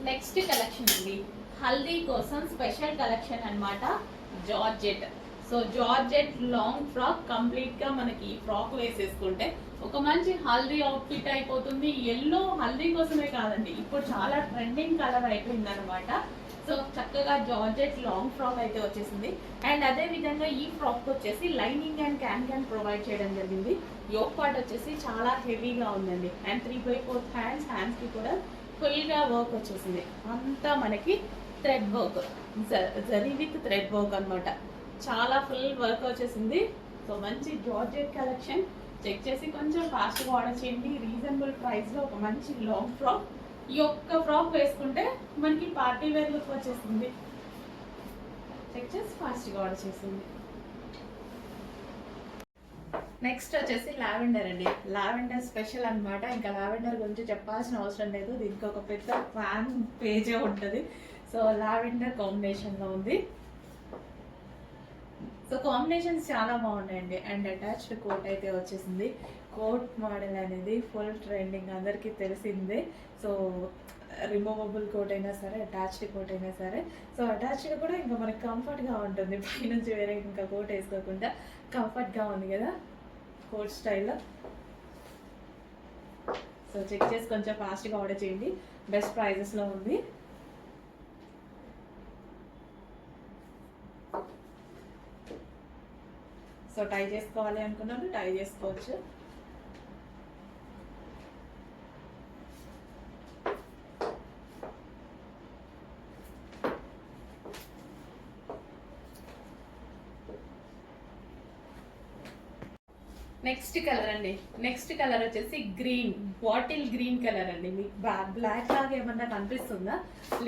Next collection అండి, హల్దీ కోసం special collection అన్నమాట. Georgette. So georgette long frock, complete గా మనకి ఫ్రాక్ వేసేసుకుంటే ఒక మంచి హల్దీ అవుట్ఫిట్ అయిపోతుంది. ఎల్లో హల్దీ కోసమే కాదండి, ఇప్పుడు చాలా ట్రెండింగ్ కలర్ అయిపోయింది అనమాట. సో చక్కగా జార్జెట్ లాంగ్ ఫ్రాక్ అయితే వచ్చేసింది. అండ్ అదే విధంగా ఈ ఫ్రాక్ వచ్చేసి లైనింగ్ అండ్ క్యాన్ ప్రొవైడ్ చేయడం జరిగింది. యోక్ పార్ట్ వచ్చేసి చాలా హెవీగా ఉందండి. అండ్ 3/4 హ్యాండ్స్ కి కూడా ఫుల్ గా వర్క్ వచ్చేసింది. అంతా మనకి thread work, zari with thread work అనమాట. చాలా ఫుల్ వర్క్ వచ్చేసింది. సో మంచి జార్జెట్ కలెక్షన్. చెక్ చేసి కొంచెం ఫాస్ట్గా ఆర్డర్ చేయండి. రీజనబుల్ ప్రైస్లో ఒక మంచి లాంగ్ ఫ్రాక్. ఈ ఒక్క ఫ్రాక్ వేసుకుంటే మనకి పార్టీ వేర్ లుక్ వచ్చేసింది. చెక్ చేసి ఫాస్ట్గా ఆర్డర్ చేసింది. నెక్స్ట్ వచ్చేసి లావెండర్ అండి. లావెండర్ స్పెషల్ అనమాట. ఇంకా లావెండర్ గురించి చెప్పాల్సిన అవసరం లేదు, దీనికి ఒక పెద్ద ఫ్యాన్ పేజే ఉంటుంది. సో లావెండర్ కాంబినేషన్లో ఉంది. సో కాంబినేషన్స్ చాలా బాగున్నాయండి. అండ్ అటాచ్డ్ కోట్ అయితే వచ్చేసింది. కోట్ మోడల్ అనేది ఫుల్ ట్రెండింగ్, అందరికీ తెలిసిందే. సో రిమూవబుల్ కోట్ అయినా సరే, అటాచ్డ్ కోట్ అయినా సరే. సో అటాచ్డ్ కూడా ఇంకా మనకి కంఫర్ట్గా ఉంటుంది, పైనుంచి వేరే ఇంకా కోట్ వేసుకోకుండా కంఫర్ట్గా ఉంది కదా కోట్ స్టైల్లో. సో చెక్ చేసి కొంచెం ఫాస్ట్గా ఆర్డర్ చేయండి, బెస్ట్ ప్రైజెస్లో ఉంది. సో టై చేసుకోవాలి అనుకున్నాను, టై చేసుకోవచ్చు. నెక్స్ట్ కలర్ అండి. నెక్స్ట్ కలర్ వచ్చేసి గ్రీన్, బాటిల్ గ్రీన్ కలర్ అండి. మీకు బ్లాక్ లాగా ఏమన్నా కనిపిస్తుందా?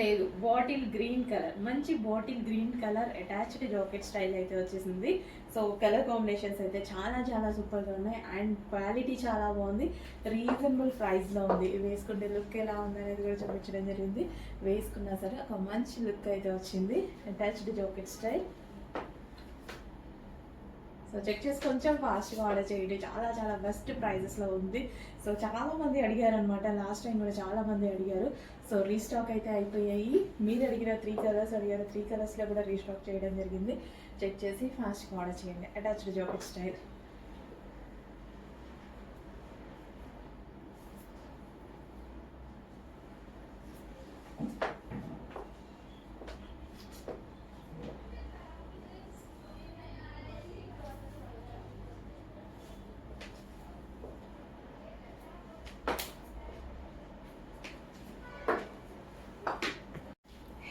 లేదు, బాటిల్ గ్రీన్ కలర్. మంచి bottle green colour attached jacket style అయితే వచ్చేసింది. సో కలర్ కాంబినేషన్స్ అయితే చాలా చాలా సూపర్గా ఉన్నాయి. అండ్ క్వాలిటీ చాలా బాగుంది, రీజనబుల్ ప్రైస్లో ఉంది. వేసుకుంటే లుక్ ఎలా ఉంది అనేది కూడా చూపించడం జరిగింది. వేసుకున్నా సరే ఒక మంచి లుక్ అయితే వచ్చింది, attached jacket style. So check చేసి కొంచెం ఫాస్ట్గా ఆర్డర్ చేయండి, చాలా చాలా బెస్ట్ ప్రైజెస్లో ఉంది. సో చాలా మంది అడిగారు అనమాట, లాస్ట్ టైం కూడా చాలా మంది అడిగారు. సో రీస్టాక్ అయితే అయిపోయాయి. మీరు అడిగిన 3 కలర్స్ అడిగారు, 3 కలర్స్లో కూడా రీస్టాక్ చేయడం జరిగింది. చెక్ చేసి ఫాస్ట్గా ఆర్డర్ చేయండి. Attached jacket style.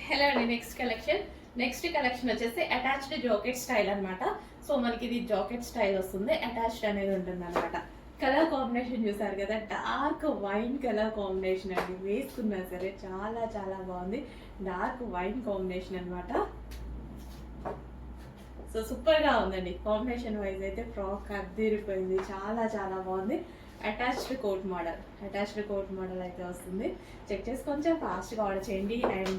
హలో అండి, నెక్స్ట్ కలెక్షన్ వచ్చేసి అటాచ్డ్ జాకెట్ స్టైల్ అనమాట. సో మనకి ఇది జాకెట్ స్టైల్ వస్తుంది, అటాచ్డ్ అనేది ఉంటుంది అనమాట. కలర్ కాంబినేషన్ చూసారు కదా, డార్క్ వైన్ కలర్ కాంబినేషన్ అండి. వేసుకున్నా సరే చాలా చాలా బాగుంది, డార్క్ వైన్ కాంబినేషన్ అనమాట. సో సూపర్గా ఉందండి, కాంబినేషన్ వైజ్ అయితే ఫ్రాక్ అద్దరిపోయింది, చాలా చాలా బాగుంది. అటాచ్డ్ కోట్ మోడల్ అయితే వస్తుంది. చెక్ చేసి కొంచెం ఫాస్ట్గా ఆర్డర్ చేయండి. అండ్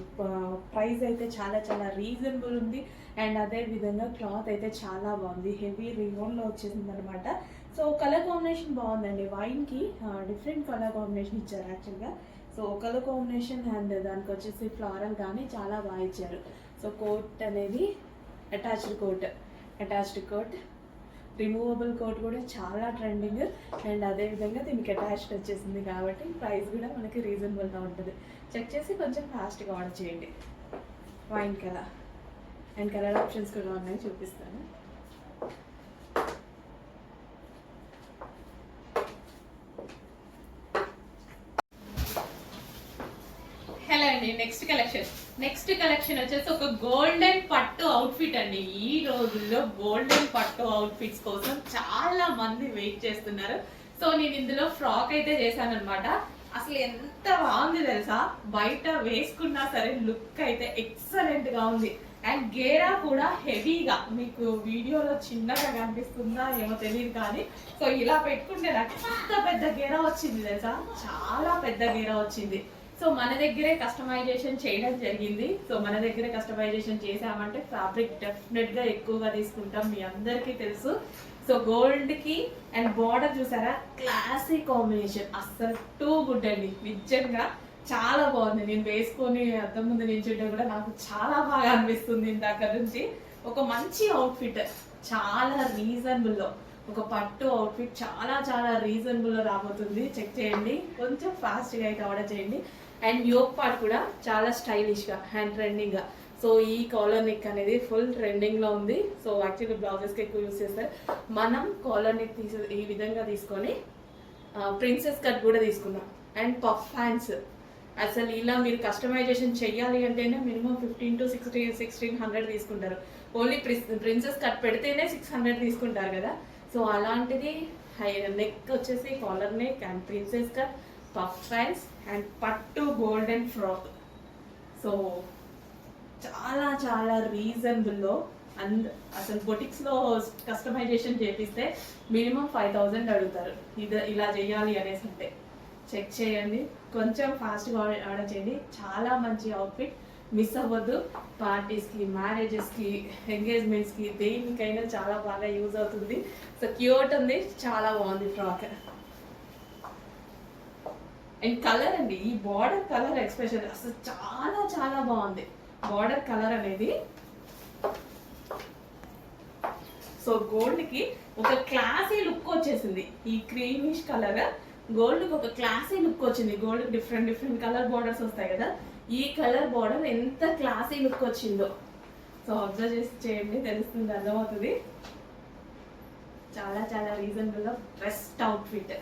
ప్రైస్ అయితే చాలా చాలా రీజనబుల్ ఉంది. అండ్ అదే విధంగా క్లాత్ అయితే చాలా బాగుంది, హెవీ రియోన్లో వచ్చేసింది అనమాట. సో కలర్ కాంబినేషన్ బాగుందండి, వైన్కి డిఫరెంట్ కలర్ కాంబినేషన్ ఇచ్చారు యాక్చువల్గా. సో కలర్ కాంబినేషన్ అండ్ దానికి వచ్చేసి ఫ్లారల్ కానీ చాలా బాగా ఇచ్చారు. సో కోట్ అనేది అటాచ్డ్ కోట్, రిమూవబుల్ కోట్ కూడా చాలా ట్రెండింగ్. అండ్ అదేవిధంగా దీనికి అటాచ్డ్ వచ్చేసింది కాబట్టి ప్రైస్ కూడా మనకి రీజనబుల్గా ఉంటుంది. చెక్ చేసి కొంచెం ఫాస్ట్గా ఆర్డర్ చేయండి. Wine colour and colour options కూడా ఉన్నాయి, చూపిస్తాను. హలో అండి, నెక్స్ట్ కలెక్షన్ వచ్చేసి ఒక గోల్డెన్ పట్టు అవుట్ఫిట్ అండి. ఈ రోజుల్లో గోల్డెన్ పట్టు అవుట్ఫిట్స్ కోసం చాలా మంది వెయిట్ చేస్తున్నారు. సో నేను ఇందులో ఫ్రాక్ అయితే చేశాను అనమాట. అసలు ఎంత బాగుంది తెలుసా, బయట వేసుకున్నా సరే లుక్ అయితే ఎక్సలెంట్ గా ఉంది. అండ్ గేరా కూడా హెవీగా, మీకు వీడియోలో చిన్నగా కనిపిస్తుందా ఏమో తెలియదు కానీ, సో ఇలా పెట్టుకుంటే నాకు ఎంత పెద్ద గేరా వచ్చింది తెలుసా, చాలా పెద్ద గేరా వచ్చింది. సో మన దగ్గరే కస్టమైజేషన్ చేయడం జరిగింది. సో మన దగ్గరే కస్టమైజేషన్ చేసామంటే ఫ్యాబ్రిక్ డెఫినెట్ గా ఎక్కువగా తీసుకుంటాం, మీ అందరికీ తెలుసు. సో గోల్డ్ కి అండ్ బార్డర్ చూసారా, క్లాసిక్ కాంబినేషన్, అస్సలు టూ గుడ్ అండి నిజంగా. చాలా బాగుంది. నేను వేసుకొని అద్దం ముందు నిల్చుంటే కూడా నాకు చాలా బాగా అనిపిస్తుంది ఇందాక నుంచి. ఒక మంచి అవుట్ఫిట్, చాలా రీజనబుల్లో ఒక పట్టు అవుట్ఫిట్ చాలా చాలా రీజనబుల్లో రాబోతుంది. చెక్ చేయండి, కొంచెం ఫాస్ట్గా అయితే ఆర్డర్ చేయండి. అండ్ యోక్ పార్ట్ కూడా చాలా స్టైలిష్గా అండ్ ట్రెండింగ్గా. సో ఈ కాలర్ నెక్ అనేది ఫుల్ ట్రెండింగ్లో ఉంది. సో యాక్చువల్లీ బ్లౌజెస్కి ఎక్కువ యూస్ చేస్తారు. మనం కాలర్ నెక్ ఈ విధంగా తీసుకొని ప్రిన్సెస్ కట్ కూడా తీసుకున్నాం. And puff hands. అసలు ఇలా మీరు కస్టమైజేషన్ చెయ్యాలి అంటేనే మినిమం 15 to 1600 తీసుకుంటారు. ఓన్లీ ప్రిన్సెస్ కట్ పెడితేనే 600 తీసుకుంటారు కదా. సో అలాంటిది నెక్ వచ్చేసి collar neck and princess cut, puff hands and పట్టు గోల్డెన్ ఫ్రాక్. సో చాలా చాలా రీజనబుల్లో అసలు బొటిక్స్లో కస్టమైజేషన్ చేపిస్తే మినిమం 5000 అడుగుతారు ఇలా చేయాలి అనేసి. అంటే చెక్ చేయండి, కొంచెం ఫాస్ట్గా ఆర్డర్ చేయండి. చాలా మంచి అవుట్ఫిట్, మిస్ అవ్వద్దు. పార్టీస్కి, మ్యారేజెస్కి, ఎంగేజ్మెంట్స్కి, దేనికైనా చాలా బాగా యూజ్ అవుతుంది. సో క్యూట్ ఉంది, చాలా బాగుంది ఫ్రాక్. అండ్ కలర్ అండి, ఈ బార్డర్ కలర్ ఎక్స్ప్రెషన్ అసలు చాలా చాలా బాగుంది. బార్డర్ కలర్ అనేది సో గోల్డ్కి ఒక క్లాసీ లుక్ వచ్చేసింది. ఈ క్రీమిష్ కలర్ గోల్డ్కి ఒక క్లాసీ లుక్ వచ్చింది. Gold different different colour borders వస్తాయి కదా, ఈ కలర్ బార్డర్ ఎంత క్లాసీ లుక్ వచ్చిందో. సో అబ్జర్వ్ చేసి చేయండి, తెలుస్తుంది, అర్థమవుతుంది. చాలా చాలా reasonable best outfit.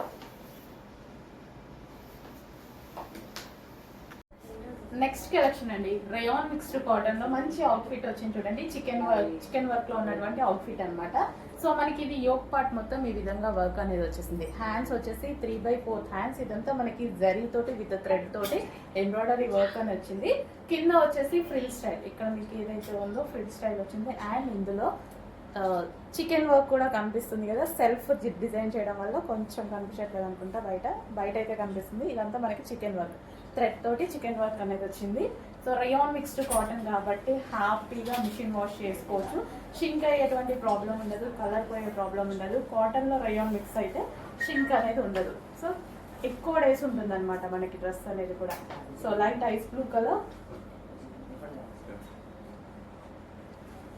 Next collection అండి, రేయాన్ మిక్స్డ్ కాటన్ లో మంచి అవుట్ఫిట్ వచ్చింది చూడండి. చికెన్ వర్క్ లో ఉన్నటువంటి అవుట్ఫిట్ అనమాట. సో మనకి ఇది యోక్ పార్ట్ మొత్తం ఈ విధంగా వర్క్ అనేది వచ్చేసింది. హ్యాండ్స్ వచ్చేసి 3/4 హ్యాండ్స్. ఇదంతా మనకి జరీ తోటి విత్ థ్రెడ్ తోటి ఎంబ్రాయిడరీ వర్క్ అని వచ్చింది. కింద వచ్చేసి ఫ్రిల్ స్టైల్, ఇక్కడ మీకు ఏదైతే ఉందో ఫ్రిల్ స్టైల్ వచ్చింది. అండ్ ఇందులో చికెన్ వర్క్ కూడా కనిపిస్తుంది కదా, సెల్ఫ్ డిజైన్ చేయడం వల్ల కొంచెం కనిపించట్లేదు అనుకుంటా. బయట అయితే కనిపిస్తుంది. ఇదంతా మనకి చికెన్ వర్క్, థ్రెడ్ తోటి చికెన్ వర్క్ అనేది వచ్చింది. సో రేయాన్ మిక్స్డ్ కాటన్ కాబట్టి హ్యాపీగా మిషన్ వాష్ చేసుకోవచ్చు. షింక్ అయ్యేటువంటి ప్రాబ్లం ఉండదు, కలర్ పోయే ప్రాబ్లం ఉండదు. కాటన్లో రేయాన్ మిక్స్ అయితే షింక్ అనేది ఉండదు. సో ఎక్కువ డేస్ ఉంటుంది అనమాట మనకి డ్రెస్ అనేది కూడా. So light ice blue colour.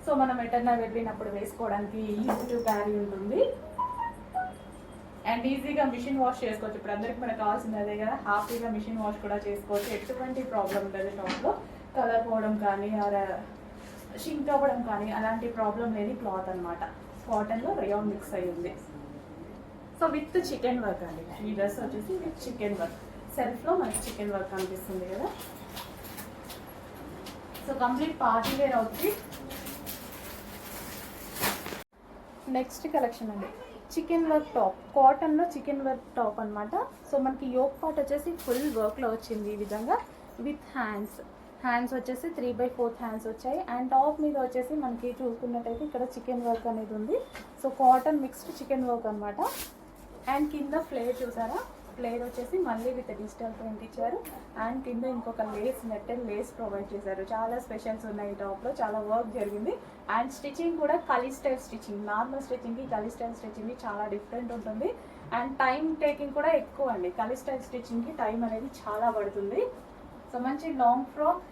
So మనం ఎటన్నా వెళ్ళినప్పుడు వేసుకోవడానికి ఈజీ టు క్యారీ ఉంటుంది. అండ్ ఈజీగా మిషన్ వాష్ చేసుకోవచ్చు. ఇప్పుడు అందరికి మనకు కావాల్సింది అదే కదా, హ్యాపీగా మిషన్ వాష్ కూడా చేసుకోవచ్చు. ఎటువంటి ప్రాబ్లం ఉండదు టాప్లో. కలర్ పోవడం కానీ షింక్ అవ్వడం కానీ అలాంటి ప్రాబ్లం లేని క్లాత్ అనమాట. కాటన్లో రేయాన్ మిక్స్ అయ్యి ఉంది. సో విత్ చికెన్ వర్క్ అండి. ఈ డ్రెస్ వచ్చేసి విత్ చికెన్ వర్క్. సెల్ఫ్లో మనకి చికెన్ వర్క్ అనిపిస్తుంది కదా. So complete party wear outfit. Next collection అండి, చికెన్ వర్క్ టాప్. కాటన్లో చికెన్ వర్క్ టాప్ అనమాట. సో మనకి యోక్ పార్ట్ వచ్చేసి ఫుల్ వర్క్లో వచ్చింది ఈ విధంగా విత్ హ్యాండ్స్ వచ్చేసి 3/4 హ్యాండ్స్ వచ్చాయి. అండ్ టాప్ మీద వచ్చేసి మనకి చూసుకున్నట్టయితే ఇక్కడ చికెన్ వర్క్ అనేది ఉంది. So cotton mixed chicken work అనమాట. అండ్ కింద ఫ్లేర్ చూసారా, ఫ్లేర్ వచ్చేసి మళ్ళీ విత్ డిజిటల్ ప్రింట్ ఇచ్చారు. అండ్ కింద ఇంకొక నెట్టెడ్ లేస్ ప్రొవైడ్ చేశారు. చాలా స్పెషల్స్ ఉన్నాయి ఈ టాప్లో, చాలా వర్క్ జరిగింది. అండ్ స్టిచ్చింగ్ కూడా కలీ స్టైల్ స్టిచ్చింగ్, నార్మల్ స్టిచ్చింగ్కి కలీ స్టైల్ స్టిచ్చింగ్కి చాలా డిఫరెంట్ ఉంటుంది. అండ్ టైం టేకింగ్ కూడా ఎక్కువ అండి. కలీ స్టైల్ స్టిచ్చింగ్కి టైం అనేది చాలా పడుతుంది. సో మంచి long frock.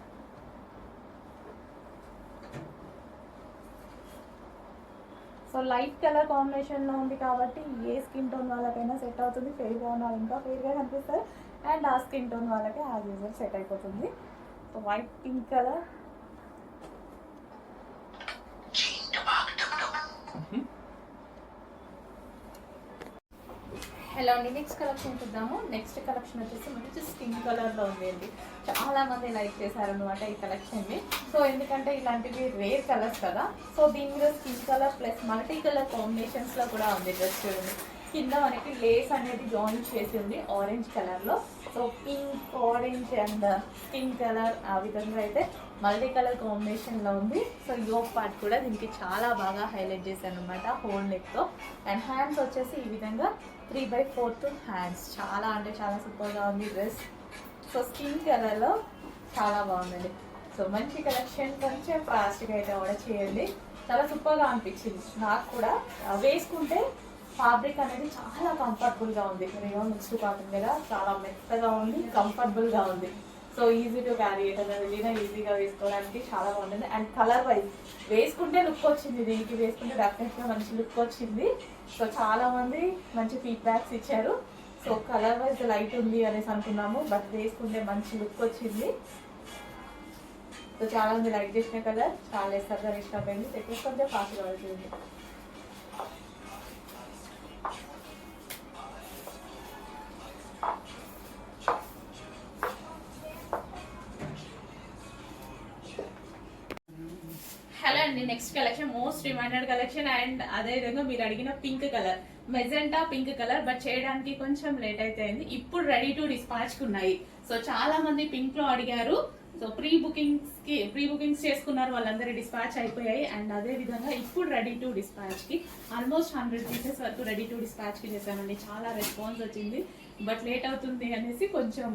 So light colour కాంబినేషన్లో ఉంది కాబట్టి ఏ స్కిన్ టోన్ వాళ్ళకైనా సెట్ అవుతుంది. ఫెయిర్గా ఉన్న వాళ్ళు ఇంకా ఫెయిర్గా కనిపిస్తారు. అండ్ ఆ స్కిన్ టోన్ వాళ్ళకి యాజ్ యూజువల్ సెట్ అయిపోతుంది. So white pink colour. Hello అండి, నెక్స్ట్ కలెక్షన్ చూద్దాము. నెక్స్ట్ కలెక్షన్ వచ్చేసి మంచి స్కిన్ కలర్లో ఉంది అండి. చాలా మంది లైక్ చేశారనమాట ఈ కలెక్షన్ని. సో ఎందుకంటే ఇలాంటివి రేర్ కలర్స్ కదా. సో దీని మీద skin colour plus multi colour కాంబినేషన్స్లో కూడా ఉంది డ్రెస్. చూడండి, కింద మనకి లేస్ అనేది జాయిన్ చేసి ఉంది ఆరెంజ్ కలర్లో. So pink, orange and skin colour ఆ విధంగా అయితే మల్టీ కలర్ కాంబినేషన్లో ఉంది. సో యోక్ పార్ట్ కూడా దీనికి చాలా బాగా హైలైట్ చేశాను అనమాట హోల్ నెక్తో. అండ్ హ్యాండ్స్ వచ్చేసి ఈ విధంగా 3/4 హ్యాండ్స్. చాలా అంటే చాలా సూపర్గా ఉంది డ్రెస్. సో స్కిన్ కలర్లో చాలా బాగుందండి. సో మంచి కలెక్షన్, కొంచెం ఫాస్ట్గా అయితే ఆర్డర్ చేయండి. చాలా సూపర్గా అనిపించింది నాకు కూడా. వేసుకుంటే ఫ్యాబ్రిక్ అనేది చాలా కంఫర్టబుల్గా ఉంది. రేయాన్ మిక్స్డ్ కాటన్ కదా, చాలా మెత్తగా ఉంది, కంఫర్టబుల్గా ఉంది. సో ఈజీ టు క్యారీ, ఏదైనా వెళ్ళినా ఈజీగా వేసుకోవడానికి చాలా బాగుంటుంది. అండ్ కలర్ వైజ్ వేసుకుంటే లుక్ వచ్చింది, దీనికి వేసుకుంటే డెఫినెట్గా మంచి లుక్ వచ్చింది. సో చాలామంది మంచి ఫీడ్బ్యాక్స్ ఇచ్చారు. సో కలర్ వైజ్ లైట్ ఉంది అనేసి అనుకున్నాము, బట్ వేసుకుంటే మంచి లుక్ వచ్చింది. సో చాలా మంది లైక్ చేసిన కలర్, చాలా ఇష్టంగా ఇష్టమైంది. సెకండ్ కొంచెం ఫాస్ట్గా అవుతుంది. హలో అండి, next collection most demanded collection. And అదేవిధంగా మీరు అడిగిన pink colour, magenta pink colour, but చేయడానికి కొంచెం లేట్ అయితే అయింది. ఇప్పుడు రెడీ టు డిస్పాచ్ ఉన్నాయి. సో చాలా మంది పింక్ లో అడిగారు. సో ప్రీ బుకింగ్స్ చేసుకున్నారు, వాళ్ళందరూ డిస్పాచ్ అయిపోయాయి. అండ్ అదే విధంగా ఇప్పుడు రెడీ టు డిస్పాచ్ కి ఆల్మోస్ట్ 100 పీసెస్ వరకు రెడీ టు డిస్పాచ్ కి చేశామండి. చాలా రెస్పాన్స్ వచ్చింది, బట్ లేట్ అవుతుంది అనేసి కొంచెం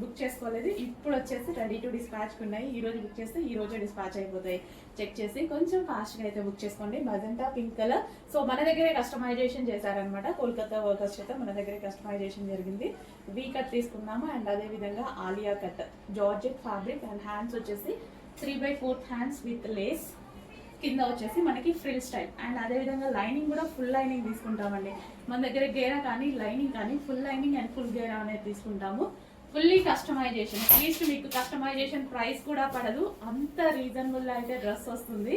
బుక్ చేసుకోలేదు. ఇప్పుడు వచ్చేసి రెడీ టు డిస్పాచ్ ఉన్నాయి. ఈ రోజు బుక్ చేస్తే ఈ రోజే డిస్పాచ్ అయిపోతాయి. చెక్ చేసి కొంచెం ఫాస్ట్గా అయితే బుక్ చేసుకోండి. Magenta pink colour. సో మన దగ్గరే కస్టమైజేషన్ చేశారనమాట, కోల్కతా వర్కర్స్ చేత మన దగ్గరే కస్టమైజేషన్ జరిగింది. వీ కట్ తీసుకున్నాము. అండ్ అదే విధంగా Alia cut, georgette fabric. And hands వచ్చేసి 3/4 హ్యాండ్స్ విత్ లేస్. కింద వచ్చేసి మనకి ఫ్రిల్ స్టైల్. అండ్ అదేవిధంగా లైనింగ్ కూడా ఫుల్ లైనింగ్ తీసుకుంటామండి. మన దగ్గర గేరా కానీ లైనింగ్ కానీ ఫుల్ లైనింగ్ అండ్ ఫుల్ గేరా అనేది తీసుకుంటాము. Fully customization. అట్లీస్ట్ మీకు కస్టమైజేషన్ ప్రైస్ కూడా పడదు, అంత రీజనబుల్ అయితే డ్రెస్ వస్తుంది.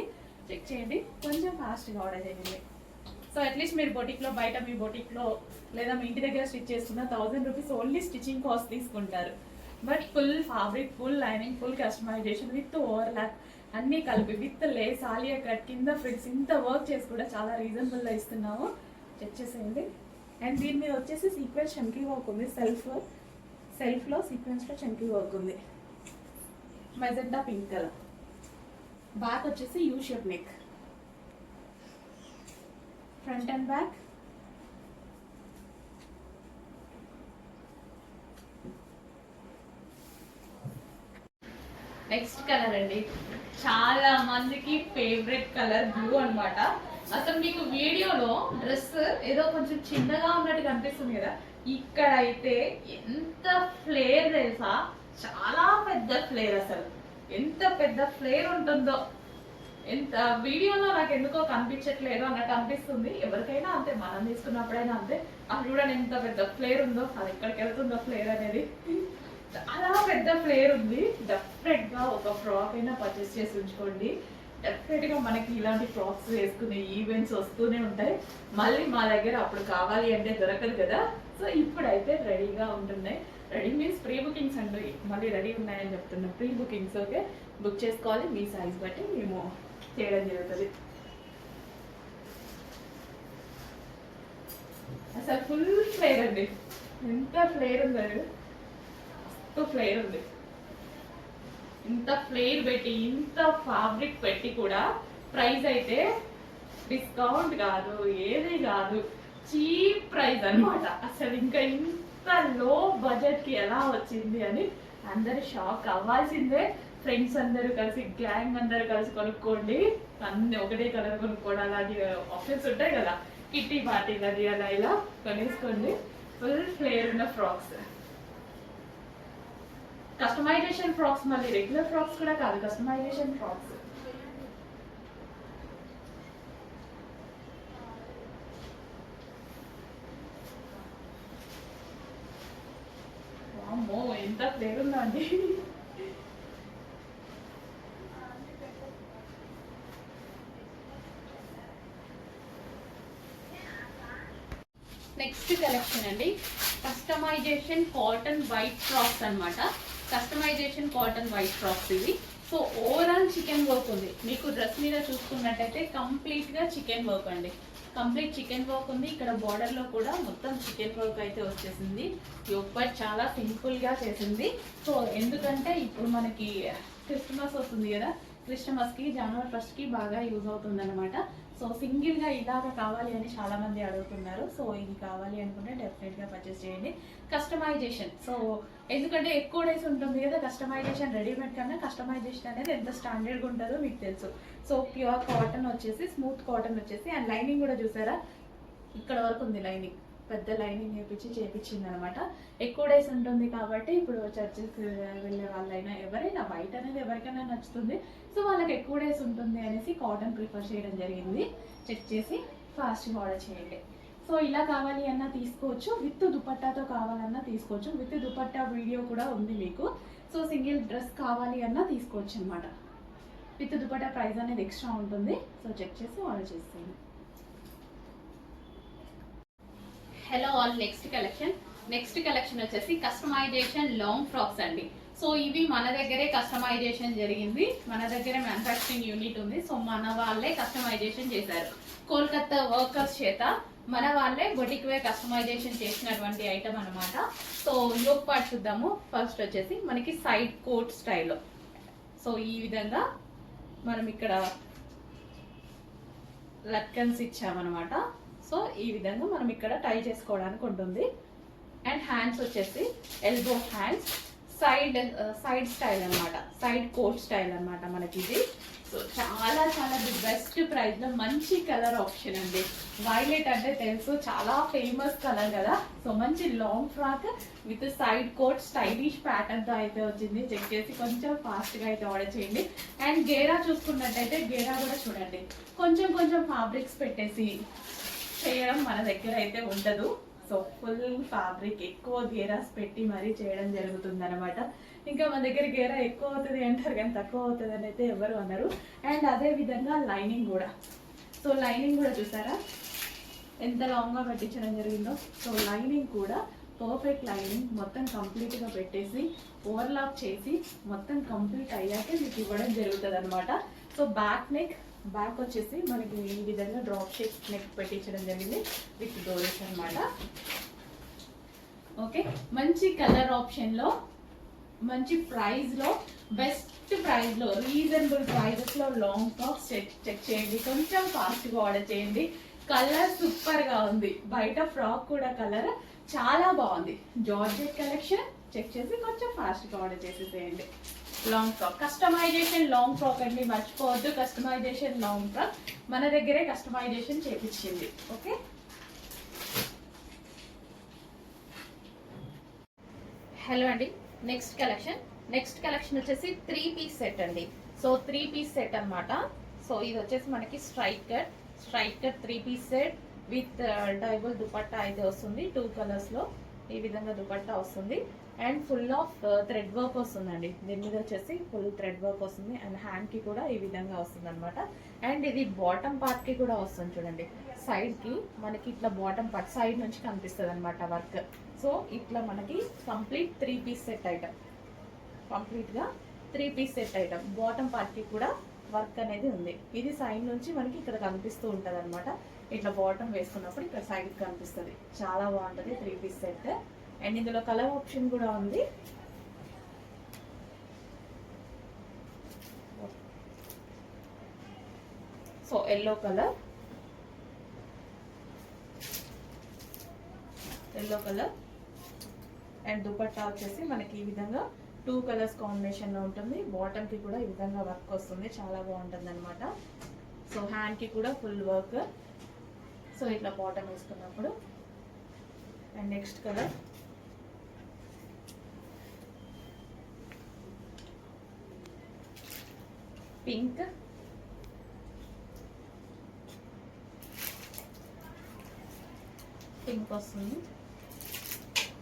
చెక్ చేయండి, కొంచెం ఫాస్ట్గా ఆర్డర్ చేయండి. సో అట్లీస్ట్ మీరు బొటిక్లో, బయట మీ బొటిక్లో లేదా మీ ఇంటి దగ్గర స్టిచ్ చేసుకున్న 1000 రూపీస్ ఓన్లీ స్టిచ్చింగ్ కాస్ట్ తీసుకుంటారు. But full fabric, full lining, full customization with overlock అన్నీ కలిపి విత్ లేస్, ఆలియా కట్, కింద ఫ్రిల్స్, ఇంత వర్క్ చేసి కూడా చాలా రీజనబుల్గా ఇస్తున్నాము. చెక్ చేసేయండి. అండ్ దీని మీద వచ్చేసి సీక్వెన్స్ చంకీ వర్క్ ఉంది. సెల్ఫ్లో సీక్వెన్స్లో చంకీ వర్క్ ఉంది. Magenta pink colour. బ్యాక్ వచ్చేసి U shape neck, front and back. Next colour అండి, చాలా మందికి ఫేవరెట్ కలర్ బ్లూ అన్నమాట. అసలు మీకు వీడియోలో డ్రెస్ ఏదో కొంచెం చిన్నగా ఉన్నట్టు కనిపిస్తుంది కదా, ఇక్కడ అయితే ఎంత ఫ్లేర్ తెలుసా, చాలా పెద్ద ఫ్లేర్. అసలు ఎంత పెద్ద ఫ్లేర్ ఉంటుందో, ఎంత వీడియోలో నాకు ఎందుకో కనిపించట్లేదు అన్నట్టు అనిపిస్తుంది. ఎవరికైనా అంతే, మనం తీసుకున్నప్పుడైనా అంతే. అది చూడండి ఎంత పెద్ద ఫ్లేర్ ఉందో, అది ఎక్కడికి వెళ్తుందో ఫ్లేర్ అనేది. చాలా పెద్ద ఫ్లేర్ ఉంది. డెఫినెట్ గా ఒక ఫ్రాక్ అయినా పర్చేస్ చేసి ఉంచుకోండి. డెఫినెట్ గా మనకి ఇలాంటి ఫ్రాక్స్ వేసుకునే ఈవెంట్స్ వస్తూనే ఉంటాయి. మళ్ళీ మా దగ్గర అప్పుడు కావాలి అంటే దొరకదు కదా. సో ఇప్పుడైతే రెడీగా ఉంటున్నాయి. రెడీ మీన్స్ ప్రీ బుకింగ్స్ అండి, మళ్ళీ రెడీ ఉన్నాయని చెప్తున్నాం. ప్రీ బుకింగ్స్ ఓకే, బుక్ చేసుకోవాలి. మీ సైజ్ బట్టి మేము చేయడం జరుగుతుంది. అసలు ఫుల్ ఫ్లేర్ అండి, ఎంత ఫ్లేర్ ఉంది, ఫ్లేర్ ఉంది. ఇంత ఫ్లేర్ పెట్టి, ఇంత ఫ్యాబ్రిక్ పెట్టి కూడా ప్రైస్ అయితే డిస్కౌంట్ కాదు, ఏది కాదు, చీప్ ప్రైస్ అన్నమాట. అసలు ఇంకా ఇంత లో బడ్జెట్ కి ఎలా వచ్చింది అని అందరు షాక్ అవ్వాల్సిందే. ఫ్రెండ్స్ అందరూ కలిసి, గ్యాంగ్ అందరూ కలిసి కొనుక్కోండి. అన్ని ఒకటే కలర్ కొనుక్కోవడం, అలాంటి ఆప్షన్స్ ఉంటాయి కదా, కిట్టి పార్టీలు అది అలా ఇలా కొనేసుకోండి. ఫుల్ ఫ్లేర్ ఉన్న ఫ్రాక్స్, కస్టమైజేషన్ ఫ్రాక్స్, మళ్ళీ రెగ్యులర్ ఫ్రాక్స్ కూడా కాదు, కస్టమైజేషన్ ఫ్రాక్స్. వామ్మో ఎంత ఫ్లేర్ ఉందా అండి. నెక్స్ట్ కలెక్షన్ అండి, కస్టమైజేషన్ కాటన్ వైట్ ఫ్రాక్స్ అన్నమాట. కస్టమైజేషన్ కాటన్ వైట్ ఫ్రాక్స్ ఇవి. సో ఓవరాల్ చికెన్ వర్క్ ఉంది. మీకు డ్రెస్ మీద చూసుకున్నట్టయితే కంప్లీట్ గా చికెన్ వర్క్ అండి, కంప్లీట్ చికెన్ వర్క్ ఉంది. ఇక్కడ బార్డర్ లో కూడా మొత్తం చికెన్ వర్క్ అయితే వచ్చేసింది. యోగపాట్ చాలా సింపుల్ గా చేసింది. సో ఎందుకంటే ఇప్పుడు మనకి క్రిస్మస్ వస్తుంది కదా, క్రిస్మస్ కి జనవరి 1st కి బాగా యూజ్ అవుతుంది అనమాట. సో సింగిల్ గా ఇలాగా కావాలి అని చాలా మంది అడుగుతున్నారు. సో ఇది కావాలి అనుకుంటే డెఫినెట్ గా పర్చేస్ చేయండి. కస్టమైజేషన్, సో ఎందుకంటే ఎక్కువ డేస్ ఉంటుంది కదా కస్టమైజేషన్, రెడీమేడ్ కన్నా కస్టమైజేషన్ అనేది ఎంత స్టాండర్డ్ గా ఉంటుందో మీకు తెలుసు. సో ప్యూర్ కాటన్ వచ్చేసి, స్మూత్ కాటన్ వచ్చేసి, అండ్ లైనింగ్ కూడా చూసారా, ఇక్కడ వరకు ఉంది లైనింగ్, పెద్ద లైనింగ్ చేపించింది అనమాట. ఎక్కువ డేస్ ఉంటుంది కాబట్టి ఇప్పుడు చర్చెస్ వెళ్ళే వాళ్ళైనా ఎవరైనా వైట్ అనేది ఎవరికైనా నచ్చుతుంది. సో వాళ్ళకి ఎక్కువ డేస్ ఉంటుంది అనేసి కాటన్ ప్రిఫర్ చేయడం జరిగింది. చెక్ చేసి ఫాస్ట్గా ఆర్డర్ చేయండి. సో ఇలా కావాలి అన్నా తీసుకోవచ్చు, విత్ దుపట్టాతో కావాలన్నా తీసుకోవచ్చు. విత్ దుపట్టా వీడియో కూడా ఉంది మీకు. సో సింగిల్ డ్రెస్ కావాలి అన్నా తీసుకోవచ్చు అనమాట. విత్ దుపట్టా ప్రైస్ అనేది ఎక్స్ట్రా ఉంటుంది. సో చెక్ చేసి ఆర్డర్ చేసేయండి. హలో ఆల్, నెక్స్ట్ కలెక్షన్ వచ్చేసి కస్టమైజేషన్ లాంగ్ ఫ్రాక్స్ అండి. సో ఇవి మన దగ్గరే కస్టమైజేషన్ జరిగింది, మన దగ్గరే మ్యానుఫ్యాక్చరింగ్ యూనిట్ ఉంది. సో మన వాళ్ళే కస్టమైజేషన్ చేశారు, కోల్కతా వర్కర్స్ చేత మన వాళ్ళే బొటిక్ వేర్ కస్టమైజేషన్ చేసినటువంటి ఐటమ్ అనమాట. సో యోక్ పార్ట్ చూద్దాము. ఫస్ట్ వచ్చేసి మనకి సైడ్ కోట్ స్టైల్లో, సో ఈ విధంగా మనం ఇక్కడ లట్కన్స్ ఇచ్చామన్నమాట. సో ఈ విధంగా మనం ఇక్కడ టై చేసుకోవడానికి ఉంటుంది. అండ్ హ్యాండ్స్ వచ్చేసి ఎల్బో హ్యాండ్స్, సైడ్ స్టైల్ అనమాట, సైడ్ కోట్ స్టైల్ అనమాట మనకి ఇది. సో చాలా చాలా బెస్ట్ ప్రైస్ లో మంచి కలర్ ఆప్షన్ అండి. వైలెట్ అంటే తెలుసు, చాలా ఫేమస్ కలర్ కదా. సో మంచి long frock with side coat stylish pattern తో అయితే వచ్చింది. చెక్ చేసి కొంచెం ఫాస్ట్ గా అయితే ఆర్డర్ చేయండి. అండ్ గేరా చూసుకున్నట్టయితే గేరా కూడా చూడండి, కొంచెం కొంచెం ఫ్యాబ్రిక్స్ పెట్టేసి చేయడం మన దగ్గర అయితే ఉండదు. సో ఫుల్ ఫ్యాబ్రిక్ ఎక్కువ గేరాస్ పెట్టి మరీ చేయడం జరుగుతుంది అనమాట. ఇంకా మన దగ్గర గేరా ఎక్కువ అవుతుంది అంటారు కానీ తక్కువ అవుతుంది అని అయితే ఎవరు అన్నారు. అండ్ అదే విధంగా లైనింగ్ కూడా, సో లైనింగ్ కూడా చూసారా ఎంత లాంగ్గా పెట్టించడం జరిగిందో. సో లైనింగ్ కూడా పర్ఫెక్ట్ లైనింగ్ మొత్తం కంప్లీట్గా పెట్టేసి ఓవర్లాక్ చేసి మొత్తం కంప్లీట్ అయ్యాకే మీకు ఇవ్వడం జరుగుతుంది అనమాట. సో బ్యాక్ వచ్చేసి మనకి ఈ విధంగా డ్రాప్ షేప్ నెక్ పెట్టించడం జరిగింది విత్ డోరీస్ అనమాట. ఓకే, మంచి కలర్ ఆప్షన్లో, మంచి ప్రైస్లో, బెస్ట్ ప్రైస్లో, రీజనబుల్ ప్రైజెస్లో లాంగ్ ఫ్రాక్స్ చెక్ చేయండి. కొంచెం ఫాస్ట్గా ఆర్డర్ చేయండి. కలర్ సూపర్గా ఉంది, బయట ఫ్రాక్ కూడా కలర్ చాలా బాగుంది. జార్జెట్ కలెక్షన్ చెక్ చేసి కొంచెం ఫాస్ట్గా ఆర్డర్ చేసేసేయండి. Long frock customisation long frock అండి, మర్చిపోవద్దు. కస్టమైజేషన్ లాంగ్ ఫ్రాక్ మన దగ్గరే కస్టమైజేషన్ చేపించింది. ఓకే, హలో అండి. నెక్స్ట్ కలెక్షన్ వచ్చేసి 3 పీస్ సెట్ అండి. సో 3 పీస్ సెట్ అనమాట. సో ఇది వచ్చేసి మనకి straight cut 3 piece set with double dupatta అయితే వస్తుంది. 2 కలర్స్లో ఈ విధంగా దుపట్టా వస్తుంది. And full of thread work వస్తుందండి. దీని మీద వచ్చేసి ఫుల్ థ్రెడ్ వర్క్ వస్తుంది. అండ్ హ్యాండ్కి కూడా ఈ విధంగా వస్తుంది అనమాట. అండ్ ఇది బాటమ్ పార్ట్కి కూడా వస్తుంది చూడండి. సైడ్కి మనకి ఇట్లా బాటమ్ పార్ట్ సైడ్ నుంచి కనిపిస్తుంది అనమాట వర్క్. సో ఇట్లా మనకి కంప్లీట్ 3 పీస్ సెట్ ఐటమ్, కంప్లీట్గా 3 పీస్ సెట్ ఐటమ్. బాటమ్ పార్ట్కి కూడా వర్క్ అనేది ఉంది. ఇది సైడ్ నుంచి మనకి ఇక్కడ కనిపిస్తూ ఉంటుంది అనమాట. ఇట్లా బాటమ్ వేసుకున్నప్పుడు ఇక్కడ సైడ్ కనిపిస్తుంది. చాలా బాగుంటుంది 3 పీస్ సెట్. అండ్ ఇందులో కలర్ ఆప్షన్ కూడా ఉంది. So yellow colour and dupatta వచ్చేసి మనకి ఈ విధంగా 2 కలర్స్ కాంబినేషన్లో ఉంటుంది. బాటమ్కి కూడా ఈ విధంగా వర్క్ వస్తుంది, చాలా బాగుంటుంది అనమాట. సో హ్యాండ్కి కూడా ఫుల్ వర్క్. సో ఇట్లా బాటమ్ వేసుకున్నప్పుడు. అండ్ నెక్స్ట్ కలర్ పింక్, వస్తుంది.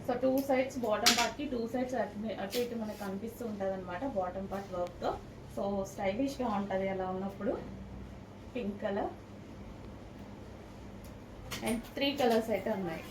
సో 2 సైడ్స్ బాటమ్ పార్ట్కి 2 సైడ్స్ అటు ఇటు మనకు కనిపిస్తూ ఉంటుంది అనమాట బాటమ్ పార్ట్ వర్క్తో. సో స్టైలిష్గా ఉంటుంది అలా ఉన్నప్పుడు. పింక్ కలర్ అండ్ 3 కలర్స్ అయితే ఉన్నాయి.